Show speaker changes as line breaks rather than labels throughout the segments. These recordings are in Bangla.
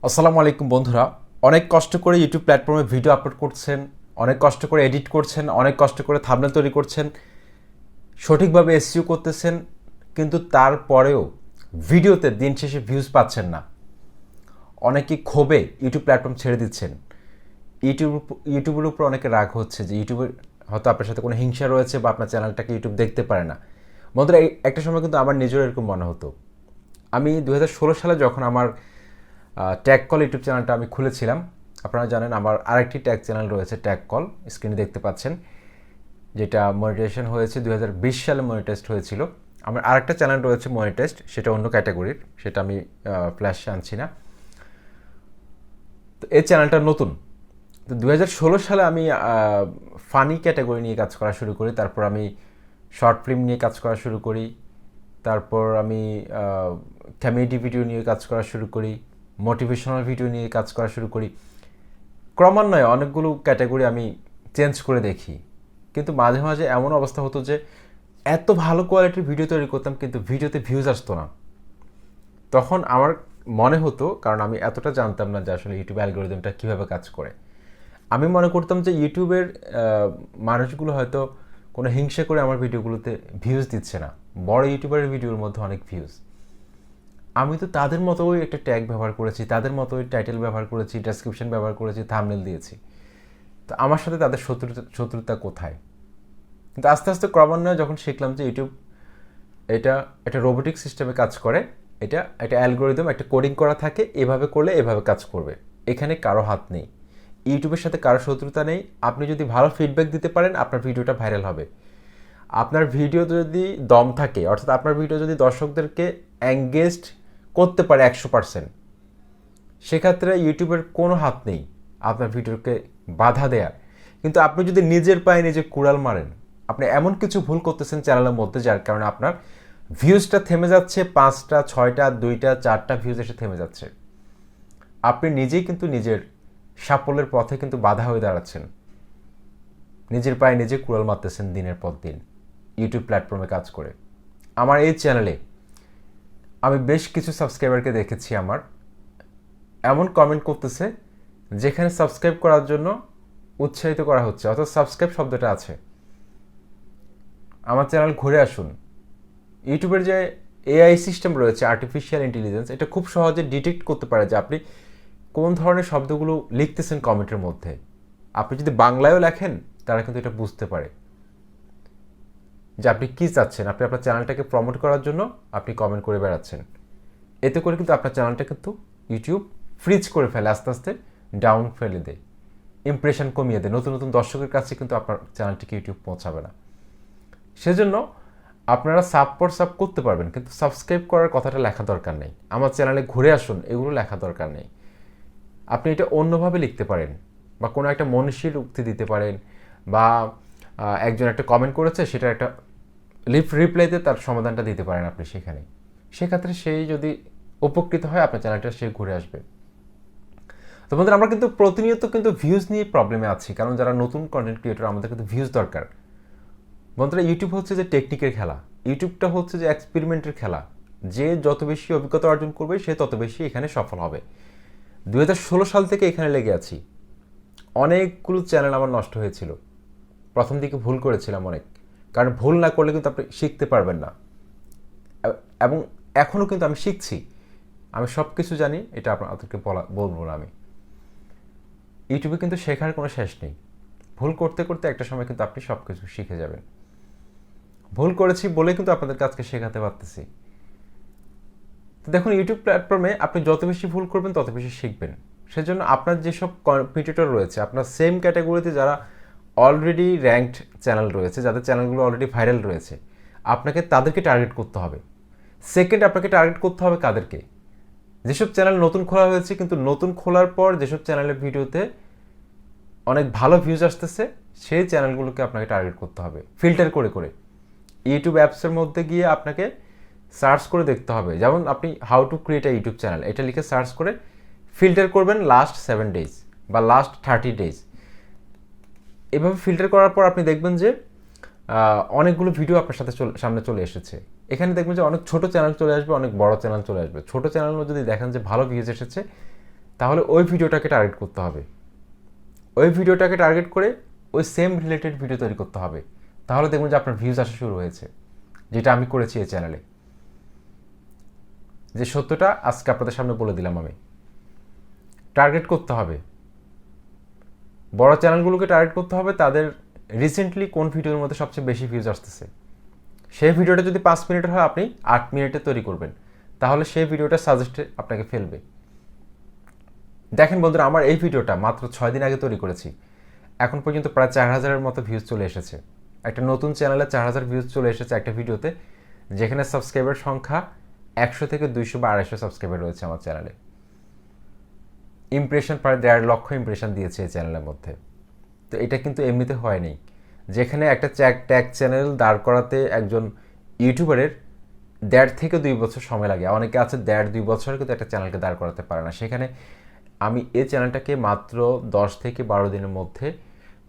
আসসালামু আলাইকুম বন্ধুরা, অনেক কষ্ট করে ইউটিউব প্ল্যাটফর্মে ভিডিও আপলোড করছেন, অনেক কষ্ট করে এডিট করছেন, অনেক কষ্ট করে থাম্বনেল তৈরি করছেন, সঠিকভাবে এসইও করতেছেন, কিন্তু তারপরেও ভিডিওতে দিন শেষে ভিউজ পাচ্ছেন না। অনেকে ক্ষোভে ইউটিউব প্ল্যাটফর্ম ছেড়ে দিচ্ছেন। ইউটিউবের উপর অনেকে রাগ হচ্ছে যে ইউটিউবের হয়তো আপনার সাথে কোনো হিংসা রয়েছে বা আপনার চ্যানেলটাকে ইউটিউব দেখতে পারে না। বন্ধুরা, একটা সময় কিন্তু আমার নিজেরও এরকম মনে হতো। আমি 2016 সালে যখন আমার ট্যাগ কল ইউটিউব চ্যানেলটা আমি খুলেছিলাম, আপনারা জানেন আমার আরেকটি ট্যাগ চ্যানেল রয়েছে, ট্যাগ কল, স্ক্রিনে দেখতে পাচ্ছেন, যেটা মনিটাইজেশন হয়েছে 2020 সালে মনিটাইজড হয়েছিল। আমার আরেকটা চ্যানেল রয়েছে মনিটাইজড, সেটা অন্য ক্যাটাগরির, সেটা আমি ফ্ল্যাশে আনছি না। তো এই চ্যানেলটা নতুন। তো 2016 সালে আমি ফানি ক্যাটাগরি নিয়ে কাজ করা শুরু করি, তারপর আমি শর্ট ফিল্ম নিয়ে কাজ করা শুরু করি, তারপর আমি কমেডি ভিডিও নিয়ে কাজ করা শুরু করি, মোটিভেশনাল ভিডিও নিয়ে কাজ করা শুরু করি। ক্রমান্বয়ে অনেকগুলো ক্যাটাগরি আমি চেঞ্জ করে দেখি, কিন্তু মাঝে মাঝে এমন অবস্থা হতো যে এত ভালো কোয়ালিটির ভিডিও তৈরি করতাম কিন্তু ভিডিওতে ভিউজ আসতো না। তখন আমার মনে হতো, কারণ আমি এতটা জানতাম না যে আসলে ইউটিউব অ্যালগোরিদমটা কীভাবে কাজ করে, আমি মনে করতাম যে ইউটিউবের মানুষগুলো হয়তো কোনো হিংসা করে আমার ভিডিওগুলোতে ভিউজ দিচ্ছে না। বড় ইউটিউবারের ভিডিওর মধ্যে অনেক ভিউজ। আমি তো তাদের মতোই একটা ট্যাগ ব্যবহার করেছি, তাদের মতোই টাইটেল ব্যবহার করেছি, ডেসক্রিপশন ব্যবহার করেছি, থাম্বনেল দিয়েছি। তো আমার সাথে তাদের শত্রুতা কোথায়? কিন্তু আস্তে আস্তে ক্রমান্বয়ে যখন শিখলাম যে ইউটিউব এটা একটা রোবোটিক সিস্টেমে কাজ করে, এটা একটা অ্যালগোরিদম, একটা কোডিং করা থাকে, এভাবে করলে এভাবে কাজ করবে, এখানে কারো হাত নেই, ইউটিউবের সাথে কারো শত্রুতা নেই। আপনি যদি ভালো ফিডব্যাক দিতে পারেন, আপনার ভিডিওটা ভাইরাল হবে। আপনার ভিডিও যদি দম থাকে, অর্থাৎ আপনার ভিডিও যদি দর্শকদেরকে এঙ্গেজড করতে পারে 100%, সেক্ষেত্রে ইউটিউবের কোনো হাত নেই আপনার ভিডিওকে বাধা দেয়ার। কিন্তু আপনি যদি নিজের পায়ে নিজে কুড়াল মারেন, আপনি এমন কিছু ভুল করতেছেন চ্যানেলের মধ্যে যার কারণে আপনার ভিউজটা থেমে যাচ্ছে, 5টা 6টা 2টা 4টা ভিউজ এসে থেমে যাচ্ছে। আপনি নিজেই কিন্তু নিজের সাফল্যের পথে কিন্তু বাধা হয়ে দাঁড়াচ্ছেন, নিজের পায়ে নিজে কুড়াল মারতেছেন দিনের পর দিন ইউটিউব প্ল্যাটফর্মে কাজ করে। আমার এই চ্যানেলে আমি বেশ কিছু সাবস্ক্রাইবারকে দেখেছি আমার এমন কমেন্ট করতেছে যেখানে সাবস্ক্রাইব করার জন্য উৎসাহিত করা হচ্ছে, অর্থাৎ সাবস্ক্রাইব শব্দটা আছে। আমার চ্যানেল ঘুরে আসুন। ইউটিউবের যে এআই সিস্টেম রয়েছে, আর্টিফিশিয়াল ইন্টেলিজেন্স, এটা খুব সহজে ডিটেক্ট করতে পারে যে আপনি কোন ধরনের শব্দগুলো লিখতেছেন কমেন্টের মধ্যে। আপনি যদি বাংলায়ও লেখেন, তারা কিন্তু এটা বুঝতে পারে যে আপনি কী চাচ্ছেন। আপনি আপনার চ্যানেলটাকে প্রমোট করার জন্য আপনি কমেন্ট করে বেড়াচ্ছেন। এতে করে কিন্তু আপনার চ্যানেলটা কিন্তু ইউটিউব ফ্রিজ করে ফেলে, আস্তে আস্তে ডাউন ফেলে দেয়, ইমপ্রেশন কমিয়ে দেয়, নতুন নতুন দর্শকের কাছে কিন্তু আপনার চ্যানেলটিকে ইউটিউব পৌঁছাবে না। সেজন্য আপনারা সাব করতে পারবেন, কিন্তু সাবস্ক্রাইব করার কথাটা লেখা দরকার নেই। আমার চ্যানেলে ঘুরে আসুন, এগুলো লেখা দরকার নেই। আপনি এটা অন্যভাবে লিখতে পারেন, বা কোনো একটা মনীষীর উক্তি দিতে পারেন, বা একজন একটা কমেন্ট করেছে, সেটা একটা রিপ্লাইতে তার সমাধানটা দিতে পারেন আপনি সেখানে। সেক্ষেত্রে সেই যদি উপকৃত হয়, আপনার চ্যানেলটা সে ঘুরে আসবে। তো বন্ধুরা, আমরা কিন্তু প্রতিনিয়ত কিন্তু ভিউজ নিয়ে প্রবলেমে আছি, কারণ যারা নতুন কন্টেন্ট ক্রিয়েটর, আমাদের কিন্তু ভিউজ দরকার। বন্ধুরা, ইউটিউব হচ্ছে যে টেকনিকের খেলা, ইউটিউবটা হচ্ছে যে এক্সপেরিমেন্টের খেলা। যে যত বেশি অভিজ্ঞতা অর্জন করবে, সে তত বেশি এখানে সফল হবে। 2016 সাল থেকে এখানে লেগে আছি। অনেকগুলো চ্যানেল আমার নষ্ট হয়েছিল, প্রথম দিকে ভুল করেছিলাম অনেক, কারণ ভুল না করলে কিন্তু আপনি শিখতে পারবেন না। এবং এখনও কিন্তু আমি শিখছি, আমি সব কিছু জানি, এটা আপনাদেরকে বলবো না। আমি ইউটিউবে কিন্তু শেখার কোনো শেষ নেই। ভুল করতে করতে একটা সময় কিন্তু আপনি সব কিছু শিখে যাবেন। ভুল করেছি বলে কিন্তু আপনাদের কাজকে শেখাতে পারতেছি। তো দেখুন, ইউটিউব প্ল্যাটফর্মে আপনি যত বেশি ভুল করবেন তত বেশি শিখবেন। সেজন্য আপনার যেসব কম্পিটিটর রয়েছে, আপনার সেম ক্যাটাগরিতে যারা অলরেডি র্যাঙ্কড চ্যানেল রয়েছে, যাদের চ্যানেলগুলো অলরেডি ভাইরাল রয়েছে, আপনাকে তাদেরকে টার্গেট করতে হবে। সেকেন্ড, আপনাকে টার্গেট করতে হবে কাদেরকে? যেসব চ্যানেল নতুন খোলা হয়েছে, কিন্তু নতুন খোলার পর যেসব চ্যানেলের ভিডিওতে অনেক ভালো ভিউজ আসতেছে, সেই চ্যানেলগুলোকে আপনাকে টার্গেট করতে হবে ফিল্টার করে করে। ইউটিউব অ্যাপসের মধ্যে গিয়ে আপনাকে সার্চ করে দেখতে হবে, যেমন আপনি how to create a YouTube channel, এটা লিখে সার্চ করে ফিল্টার করবেন লাস্ট 7 ডেজ বা লাস্ট 30 ডেজ। এভাবে ফিল্টার করার পর আপনি দেখবেন যে অনেকগুলো ভিডিও আপনার সাথে সামনে চলে এসেছে। এখানে দেখবেন যে অনেক ছোট চ্যানেল চলে আসবে, অনেক বড় চ্যানেল চলে আসবে। ছোট চ্যানেল যদি দেখেন যে ভালো ভিউজ এসেছে, তাহলে ওই ভিডিওটাকে টার্গেট করতে হবে, ওই ভিডিওটাকে টার্গেট করে ওই সেম রিলেটেড ভিডিও তৈরি করতে হবে। তাহলে দেখুন যে আপনার ভিউজ আসা শুরু হয়েছে, যেটা আমি করেছি এই চ্যানেলে। যে সত্যটা আজকে আপনাদের সামনে বলে দিলাম আমি। টার্গেট করতে হবে, বড় চ্যানেলগুলোকে টার্গেট করতে হবে তাদের রিসেন্টলি কোন ভিডিওর মধ্যে সবচেয়ে বেশি ভিউজ আসতেছে। সেই ভিডিওটা যদি 5 মিনিটের হয়, আপনি 8 মিনিটে তৈরি করবেন, তাহলে সেই ভিডিওটা সাজেস্টে আপনাকে ফেলবে। দেখেন বন্ধুরা, আমার এই ভিডিওটা মাত্র 6 দিন আগে তৈরি করেছি, এখন পর্যন্ত প্রায় 4000-এর মতো ভিউজ চলে এসেছে। একটা নতুন চ্যানেলে 4000 ভিউজ চলে এসেছে একটা ভিডিওতে, যেখানে সাবস্ক্রাইবার সংখ্যা 100 থেকে 200 বা 250 সাবস্ক্রাইবার রয়েছে আমার চ্যানেলে। ইমপ্রেশন প্রায় 1.5 লক্ষ ইমপ্রেশন দিয়েছে এই চ্যানেলের মধ্যে। তো এটা কিন্তু এমনিতে হয়নি, যেখানে একটা ট্যাগ চ্যানেল দাঁড় করাতে একজন ইউটিউবারের 1.5 থেকে 2 বছর সময় লাগে। অনেকে আছে 1.5-2 বছর কিন্তু একটা চ্যানেলকে দাঁড় করাতে পারে না। সেখানে আমি এই চ্যানেলটাকে মাত্র 10 থেকে 12 দিনের মধ্যে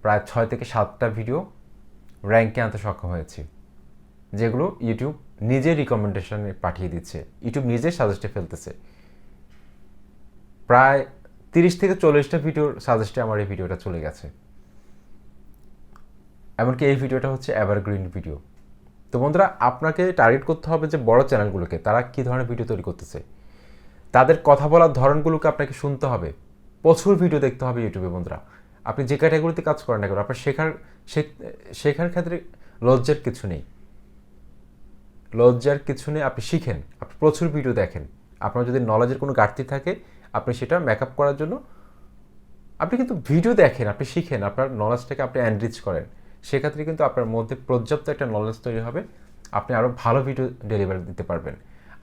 প্রায় 6 থেকে 7টা ভিডিও র্যাঙ্কে আনতে সক্ষম হয়েছি, যেগুলো ইউটিউব নিজে রিকমেন্ডেশনে পাঠিয়ে দিচ্ছে, ইউটিউব নিজে সাজেস্টে ফেলতেছে। প্রায় 30 থেকে 40টা ভিডিওর সাজেস্টে আমার এই ভিডিওটা চলে গেছে। এমনকি এই ভিডিওটা হচ্ছে এভারগ্রিন ভিডিও। তো বন্ধুরা, আপনাকে টার্গেট করতে হবে যে বড় চ্যানেলগুলোকে, তারা কী ধরনের ভিডিও তৈরি করতেছে, তাদের কথা বলার ধরনগুলোকে আপনাকে শুনতে হবে, প্রচুর ভিডিও দেখতে হবে ইউটিউবে। বন্ধুরা, আপনি যে ক্যাটাগরিতে কাজ করেন না কেন, আপনার শেখার ক্ষেত্রে লজ্জার কিছু নেই, লজ্জার কিছু নেই। আপনি শিখেন, আপনি প্রচুর ভিডিও দেখেন। আপনার যদি নলেজের কোনো ঘাটতি থাকে, আপনি সেটা মেকআপ করার জন্য আপনি কিন্তু ভিডিও দেখেন, আপনি শিখেন, আপনার নলেজটাকে আপনি এনরিচ করেন। সেক্ষেত্রে কিন্তু আপনার মধ্যে পর্যাপ্ত একটা নলেজ তৈরি হবে, আপনি আরও ভালো ভিডিও ডেলিভারি দিতে পারবেন।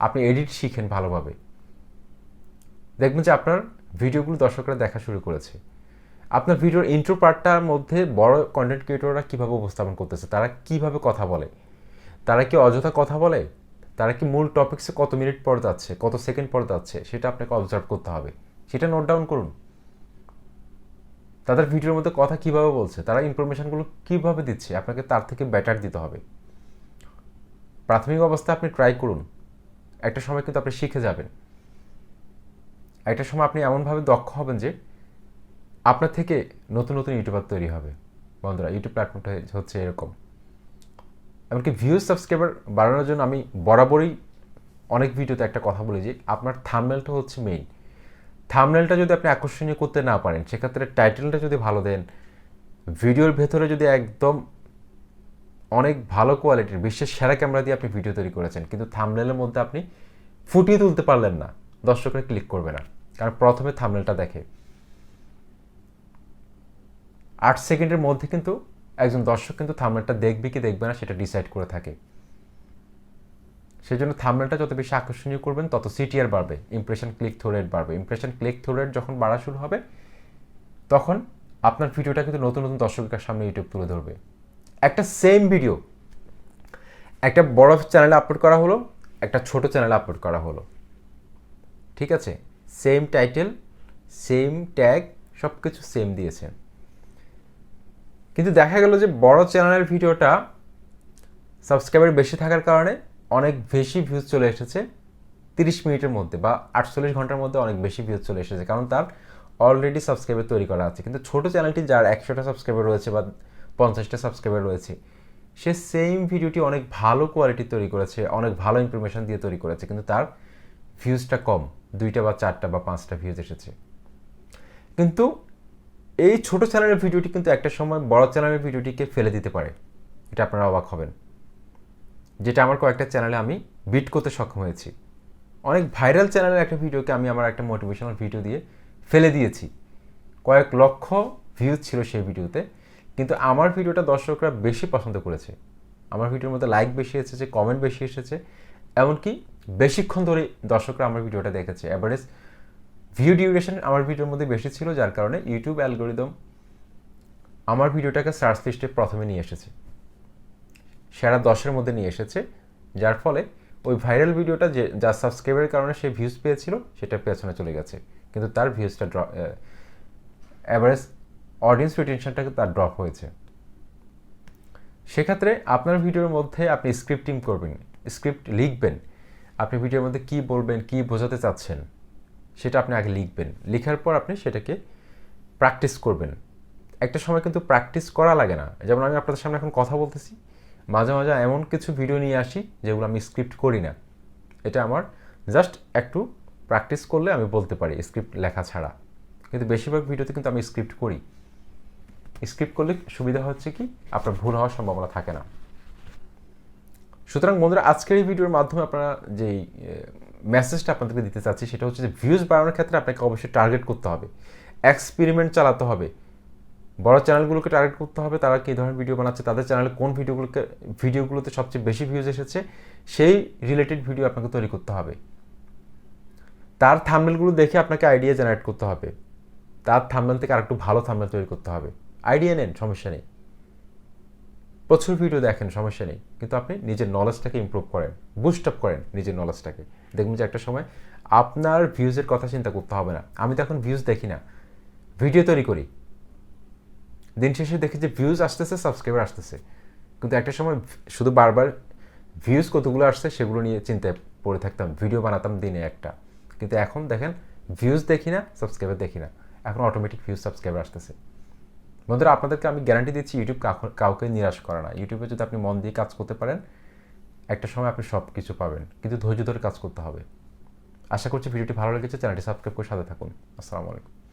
আপনি এডিট শিখেন ভালোভাবে, দেখবেন যে আপনার ভিডিওগুলো দর্শকরা দেখা শুরু করেছে। আপনার ভিডিওর ইন্ট্রো পার্টটার মধ্যে বড় কন্টেন্ট ক্রিয়েটররা কীভাবে উপস্থাপন করতেছে, তারা কীভাবে কথা বলে, তারা কি অযথা কথা বলে, তারা কি মূল টপিক্সে কত মিনিট পর যাচ্ছে, কত সেকেন্ড পর যাচ্ছে, সেটা আপনাকে অবজার্ভ করতে হবে, সেটা নোট ডাউন করুন। তাদের ভিডিওর মধ্যে কথা কীভাবে বলছে, তারা ইনফরমেশানগুলো কীভাবে দিচ্ছে, আপনাকে তার থেকে বেটার দিতে হবে। প্রাথমিক অবস্থায় আপনি ট্রাই করুন, একটা সময় কিন্তু আপনি শিখে যাবেন। একটা সময় আপনি এমনভাবে দক্ষ হবেন যে আপনার থেকে নতুন নতুন ইউটিউবার তৈরি হবে। বন্ধুরা, ইউটিউব প্ল্যাটফর্মটা হচ্ছে এরকম। এমনকি ভিউজ সাবস্ক্রাইবার বাড়ানোর জন্য আমি বরাবরই অনেক ভিডিওতে একটা কথা বলি যে আপনার থাম্বনেলটা হচ্ছে মেইন। থাম্বনেলটা যদি আপনি আকর্ষণীয় করতে না পারেন, সেক্ষেত্রে টাইটেলটা যদি ভালো দেন, ভিডিওর ভেতরে যদি একদম অনেক ভালো কোয়ালিটির বিশ্বের সেরা ক্যামেরা দিয়ে আপনি ভিডিও তৈরি করেছেন, কিন্তু থাম্বনেলের মধ্যে আপনি ফুটিয়ে তুলতে পারলেন না, দর্শকরা ক্লিক করবে না। কারণ প্রথমে থাম্বনেলটা দেখে। 8 সেকেন্ডের মধ্যে কিন্তু একজন দর্শক কিন্তু থাম্বনেলটা দেখবে কি দেখবে না সেটা ডিসাইড করে থাকে। সেই জন্য থাম্বনেলটা যত বেশি আকর্ষণীয় করবেন, তত সিটিআর বাড়বে, ইমপ্রেশন ক্লিক থ্রু রেট বাড়বে। ইমপ্রেশন ক্লিক থ্রু রেট যখন বাড়া শুরু হবে, তখন আপনার ভিডিওটা কিন্তু নতুন নতুন দর্শকের সামনে ইউটিউব তুলে ধরবে। একটা সেম ভিডিও একটা বড় চ্যানেলে আপলোড করা হলো, একটা ছোট চ্যানেলে আপলোড করা হলো, ঠিক আছে, সেম টাইটেল, সেম ট্যাগ, সব কিছু সেম দিয়েছে, কিন্তু দেখা গেল যে বড় চ্যানেলের ভিডিওটা সাবস্ক্রাইবার বেশি থাকার কারণে অনেক বেশি ভিউজ চলে এসেছে 30 মিনিটের মধ্যে বা 48 ঘন্টার মধ্যে অনেক বেশি ভিউজ চলে এসেছে, কারণ তার অলরেডি সাবস্ক্রাইবার তৈরি করা আছে। কিন্তু ছোট চ্যানেলটি যার 100টা সাবস্ক্রাইবার রয়েছে বা 50টা সাবস্ক্রাইবার রয়েছে, সে সেম ভিডিওটি অনেক ভালো কোয়ালিটি তৈরি করেছে, অনেক ভালো ইনফরমেশন দিয়ে তৈরি করেছে, কিন্তু তার ভিউজটা কম, 2টা বা 4টা বা 5টা ভিউজ এসেছে। কিন্তু এই ছোট চ্যানেলের ভিডিওটি কিন্তু একটা সময় বড় চ্যানেলের ভিডিওটিকে ফেলে দিতে পারে, এটা আপনারা অবাক হবেন। যেটা আমার কয়েকটা চ্যানেলে আমি বিট করতে সক্ষম হয়েছি। অনেক ভাইরাল চ্যানেলের একটা ভিডিওকে আমি আমার একটা মোটিভেশনাল ভিডিও দিয়ে ফেলে দিয়েছি, কয়েক লক্ষ ভিউজ ছিল সেই ভিডিওতে, কিন্তু আমার ভিডিওটা দর্শকরা বেশি পছন্দ করেছে, আমার ভিডিওর মধ্যে লাইক বেশি এসেছে, কমেন্ট বেশি এসেছে, এমনকি বেশিক্ষণ ধরে দর্শকরা আমার ভিডিওটা দেখেছে। অ্যাভারেজ ভিউ ডিউরেশন আমার ভিডিওর মধ্যে বেশি ছিল, যার কারণে ইউটিউব অ্যালগোরিদম আমার ভিডিওটাকে সার্চ লিস্টে প্রথমে নিয়ে এসেছে, সেরা 10-এর মধ্যে নিয়ে এসেছে, যার ফলে ওই ভাইরাল ভিডিওটা যে যার সাবস্ক্রাইবারের কারণে সে ভিউজ পেয়েছিল সেটা পেছনে চলে গেছে, কিন্তু তার ভিউজটা অ্যাভারেজ অডিয়েন্স রিটেনশনটাকে তার ড্রপ হয়েছে। সেক্ষেত্রে আপনার ভিডিওর মধ্যে আপনি স্ক্রিপ্ট লিখবেন, আপনি ভিডিওর মধ্যে কী বলবেন, কী বোঝাতে চাচ্ছেন, সেটা আপনি আগে লিখবেন। লেখার পর আপনি সেটাকে প্র্যাকটিস করবেন। একটা সময় কিন্তু প্র্যাকটিস করা লাগে না। যেমন আমি আপনাদের সামনে এখন কথা বলতেছি, মাঝে মাঝে এমন কিছু ভিডিও নিয়ে আসি যেগুলো আমি স্ক্রিপ্ট করি না। এটা আমার জাস্ট একটু প্র্যাকটিস করলে আমি বলতে পারি স্ক্রিপ্ট লেখা ছাড়া। কিন্তু বেশিরভাগ ভিডিওতে কিন্তু আমি স্ক্রিপ্ট করি। স্ক্রিপ্ট করলে সুবিধা হচ্ছে কি, আপনার ভুল হওয়ার সম্ভাবনা থাকে না। সুতরাং বন্ধুরা, আজকের এই ভিডিওর মাধ্যমে আপনারা যেই মেসেজটা আপনাদেরকে দিতে চাচ্ছি সেটা হচ্ছে যে ভিউজ বাড়ানোর ক্ষেত্রে আপনাকে অবশ্যই টার্গেট করতে হবে, এক্সপেরিমেন্ট চালাতে হবে। বড় চ্যানেলগুলোকে টার্গেট করতে হবে, তারা কী ধরনের ভিডিও বানাচ্ছে, তাদের চ্যানেলে কোন ভিডিওগুলোতে সবচেয়ে বেশি ভিউজ এসেছে, সেই রিলেটেড ভিডিও আপনাকে তৈরি করতে হবে। তার থাম্বনেলগুলো দেখে আপনাকে আইডিয়া জেনারেট করতে হবে, তার থাম্বনেল থেকে আরেকটু ভালো থাম্বনেল তৈরি করতে হবে। আইডিয়া নেন, সমস্যা নেই, প্রচুর ভিডিও দেখেন, সমস্যা নেই, কিন্তু আপনি নিজের নলেজটাকে ইমপ্রুভ করেন, বুস্ট আপ করেন নিজের নলেজটাকে। দেখবেন যে একটা সময় আপনার ভিউজের কথা চিন্তা করতে হবে না। আমি তো এখন ভিউজ দেখি না, ভিডিও তৈরি করি, দিন শেষে দেখি যে ভিউজ আসতেছে, সাবস্ক্রাইবার আসতেছে, কিন্তু একটা সময় শুধু বারবার ভিউজ কতগুলো আসছে সেগুলো নিয়ে চিন্তায় পড়ে থাকতাম, ভিডিও বানাতাম দিনে একটা। কিন্তু এখন দেখেন ভিউজ দেখি না, সাবস্ক্রাইবার দেখি না, এখন অটোমেটিক ভিউজ সাবস্ক্রাইবার আসতেছে। বন্ধুরা, আপনাদেরকে আমি গ্যারান্টি দিচ্ছি, ইউটিউব কাউকে নিরাশ করে না। ইউটিউবে যদি আপনি মন দিয়ে কাজ করতে পারেন, একটা সময় আপনি সব কিছু পাবেন, কিন্তু ধৈর্য ধরে কাজ করতে হবে। আশা করছি ভিডিওটি ভালো লেগেছে। চ্যানেলটি সাবস্ক্রাইব করে সাথে থাকুন। আসসালামু আলাইকুম।